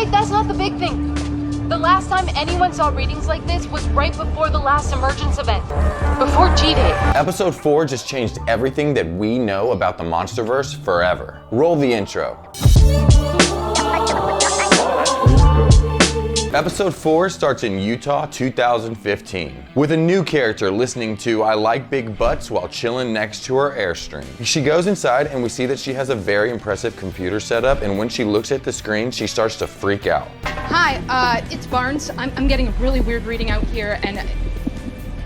Wait, that's not the big thing. The last time anyone saw readings like this was right before the last emergence event. Before G-Day. Episode 4 just changed everything that we know about the Monsterverse forever. Roll the intro. Episode 4 starts in Utah 2015 with a new character listening to I Like Big Butts while chilling next to her Airstream. She goes inside and we see that she has a very impressive computer setup, and when she looks at the screen, she starts to freak out. Hi, it's Barnes. I'm getting a really weird reading out here, and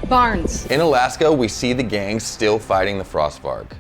Barnes. In Alaska, we see the gang still fighting the Frostvark.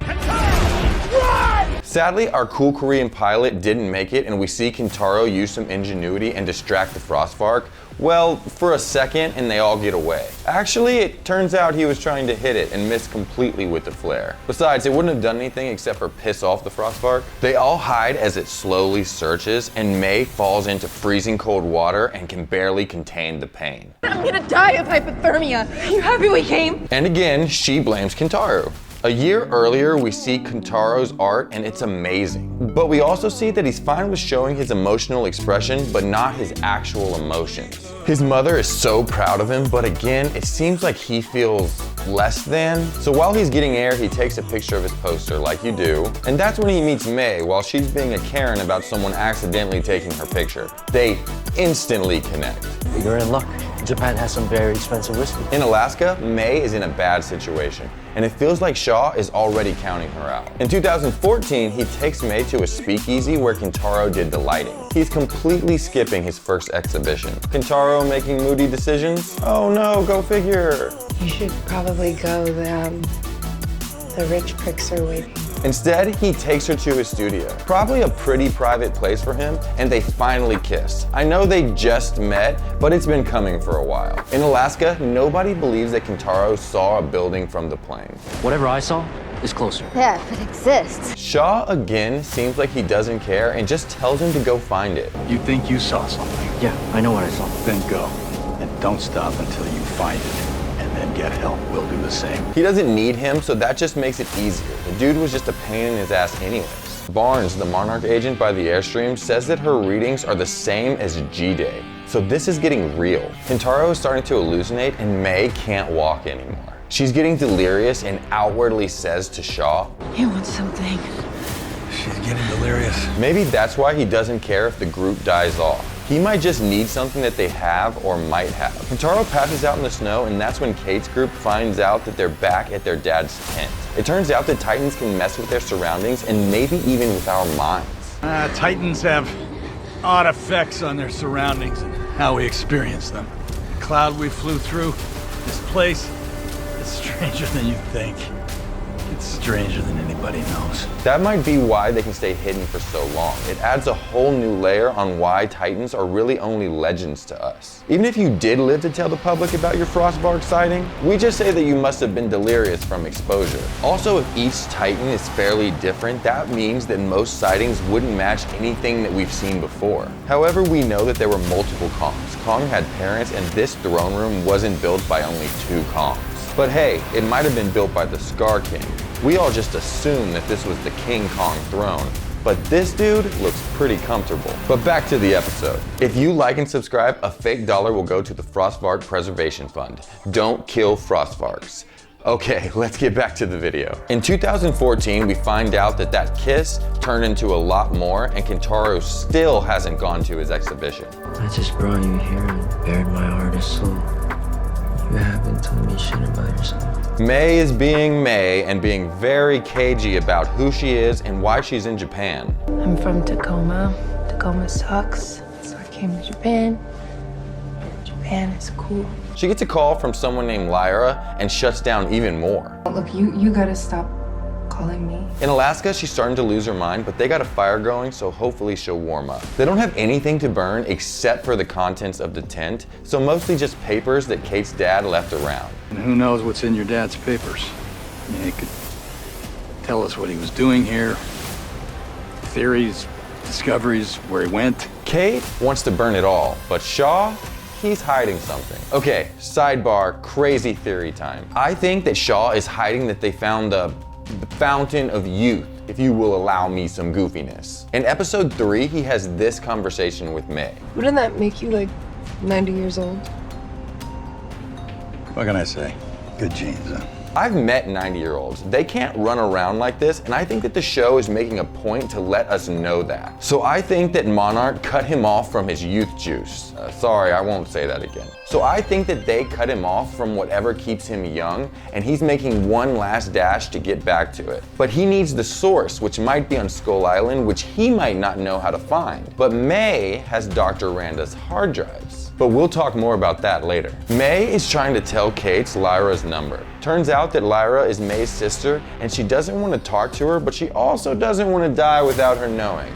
Sadly, our cool Korean pilot didn't make it, and we see Kintaro use some ingenuity and distract the Frostvark. Well, for a second, and they all get away. Actually, it turns out he was trying to hit it and missed completely with the flare. Besides, it wouldn't have done anything except for piss off the Frostvark. They all hide as it slowly searches, and May falls into freezing cold water and can barely contain the pain. I'm gonna die of hypothermia. Are you happy we came? And again, she blames Kintaro. A year earlier, we see Kintaro's art and it's amazing. But we also see that he's fine with showing his emotional expression, but not his actual emotions. His mother is so proud of him, but again, it seems like he feels less than. So while he's getting air, he takes a picture of his poster like you do. And that's when he meets May while she's being a Karen about someone accidentally taking her picture. They instantly connect. You're in luck. Japan has some very expensive whiskey. In Alaska, May is in a bad situation, and it feels like Shaw is already counting her out. In 2014, he takes May to a speakeasy where Kintaro did the lighting. He's completely skipping his first exhibition. Kintaro making moody decisions? Oh no, go figure. You should probably go, the rich pricks are waiting. Instead, he takes her to his studio. Probably a pretty private place for him, and they finally kiss. I know they just met, but it's been coming for a while. In Alaska, nobody believes that Kintaro saw a building from the plane. Whatever I saw is closer. Yeah, if it exists. Shaw again seems like he doesn't care and just tells him to go find it. You think you saw something? Yeah, I know what I saw. Then go. And don't stop until you find it. And then get help. We'll do the same. He doesn't need him, so that just makes it easier. The dude was just a pain in his ass anyways. Barnes, the Monarch agent by the Airstream, says that her readings are the same as G-Day. So this is getting real. Kintaro is starting to hallucinate and May can't walk anymore. She's getting delirious and outwardly says to Shaw, You want something? She's getting delirious. maybe that's why he doesn't care if the group dies off. He might just need something that they have or might have. Kintaro passes out in the snow, and that's when Kate's group finds out that they're back at their dad's tent. It turns out that Titans can mess with their surroundings and maybe even with our minds. Titans have odd effects on their surroundings and how we experience them. The cloud we flew through, this place, is stranger than you think. It's stranger than anybody knows. That might be why they can stay hidden for so long. It adds a whole new layer on why Titans are really only legends to us. Even if you did live to tell the public about your Frostvark sighting, we just say that you must have been delirious from exposure. Also, if each Titan is fairly different, that means that most sightings wouldn't match anything that we've seen before. However, we know that there were multiple Kongs. Kong had parents, and this throne room wasn't built by only 2 Kongs. But hey, it might have been built by the Scar King. We all just assume that this was the King Kong throne, but this dude looks pretty comfortable. But back to the episode. If you like and subscribe, a fake dollar will go to the Frostvark Preservation Fund. Don't kill Frostvarks. Okay, let's get back to the video. In 2014, we find out that that kiss turned into a lot more, and Kintaro still hasn't gone to his exhibition. I just brought you here and bared my heart and soul. You haven't told me shit about yourself. May is being May and being very cagey about who she is and why she's in Japan. I'm from Tacoma. Tacoma sucks, so I came to Japan. Japan is cool. She gets a call from someone named Lyra and shuts down even more. Look, you gotta stop calling me. In Alaska, she's starting to lose her mind, but they got a fire going, so hopefully she'll warm up. They don't have anything to burn except for the contents of the tent, so mostly just papers that Kate's dad left around. And who knows what's in your dad's papers? I mean, he could tell us what he was doing here, theories, discoveries, where he went. Kate wants to burn it all, but Shaw, he's hiding something. Okay, sidebar, crazy theory time. I think that Shaw is hiding that they found the Fountain of Youth if you will allow me some goofiness. In episode 3, he has this conversation with May. Wouldn't that make you like 90 years old? What can I say? Good genes, huh? I've met 90-year-olds. They can't run around like this, and I think that the show is making a point to let us know that. So I think that Monarch cut him off from his youth juice. Sorry, I won't say that again. So I think that they cut him off from whatever keeps him young, and he's making one last dash to get back to it. But he needs the source, which might be on Skull Island, which he might not know how to find. But May has Dr. Randa's hard drives. But we'll talk more about that later. May is trying to tell Kate Lyra's number. Turns out that Lyra is May's sister, and she doesn't want to talk to her, but she also doesn't want to die without her knowing.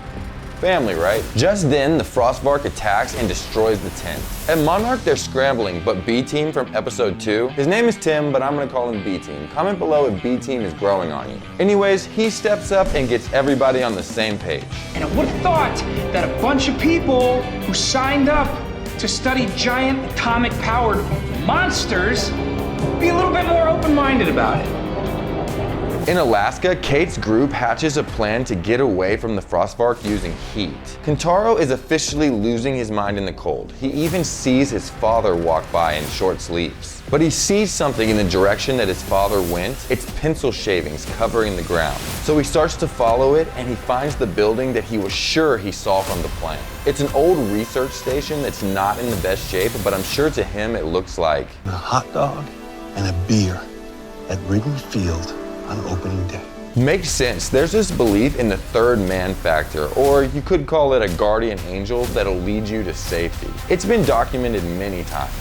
Family, right? Just then, the Frostbark attacks and destroys the tent. At Monarch, they're scrambling, but B-Team from episode 2, his name is Tim, but I'm gonna call him B-Team. Comment below if B-Team is growing on you. Anyways, he steps up and gets everybody on the same page. And I would have thought that a bunch of people who signed up to study giant atomic-powered monsters would be a little bit more open-minded about it. In Alaska, Kate's group hatches a plan to get away from the Frostbark using heat. Kentaro is officially losing his mind in the cold. He even sees his father walk by in short sleeves. But he sees something in the direction that his father went. It's pencil shavings covering the ground. So he starts to follow it, and he finds the building that he was sure he saw from the plane. It's an old research station that's not in the best shape, but I'm sure to him it looks like a hot dog and a beer at Wrigley Field on opening day. Makes sense. There's this belief in the third man factor, or you could call it a guardian angel that'll lead you to safety. It's been documented many times.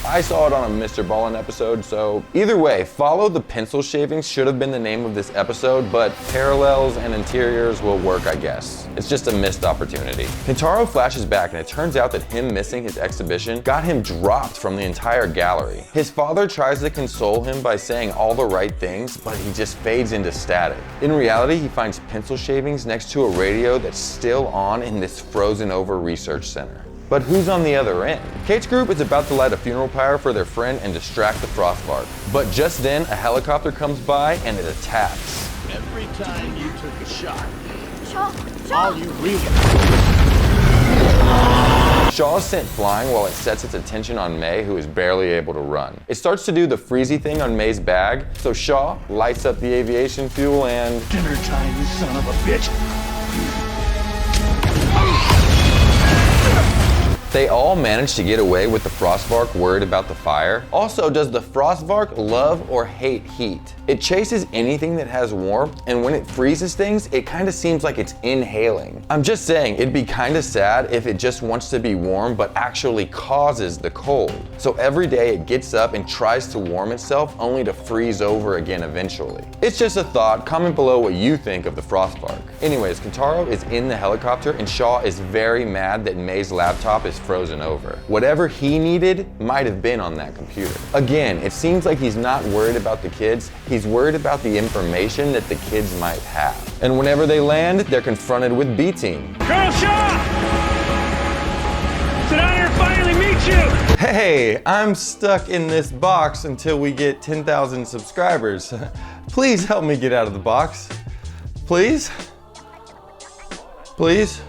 I saw it on a Mr. Ballin episode, so either way, follow the pencil shavings should have been the name of this episode, but parallels and interiors will work, I guess. It's just a missed opportunity. Kentaro flashes back, and it turns out that him missing his exhibition got him dropped from the entire gallery. His father tries to console him by saying all the right things, but he just fades into static. In reality, he finds pencil shavings next to a radio that's still on in this frozen over research center. But who's on the other end? Kate's group is about to light a funeral pyre for their friend and distract the Frostbark. But just then, a helicopter comes by and it attacks. Every time you took a shot, Shaw! all you really... Shaw is sent flying while it sets its attention on May, who is barely able to run. It starts to do the freezy thing on May's bag, so Shaw lights up the aviation fuel and... Dinner time, you son of a bitch! They all manage to get away with the Frostbark worried about the fire. Also, does the Frostbark love or hate heat? It chases anything that has warmth, and when it freezes things, it kind of seems like it's inhaling. I'm just saying, it'd be kind of sad if it just wants to be warm but actually causes the cold. So every day it gets up and tries to warm itself only to freeze over again eventually. It's just a thought. Comment below what you think of the Frostbark. Anyways, Kentaro is in the helicopter and Shaw is very mad that May's laptop is frozen over. Whatever he needed might have been on that computer. Again, it seems like he's not worried about the kids, he's worried about the information that the kids might have. And whenever they land, they're confronted with B-Team. Colonel Shaw! It's an honor to finally meet you! Hey, I'm stuck in this box until we get 10,000 subscribers. Please help me get out of the box. Please? Please?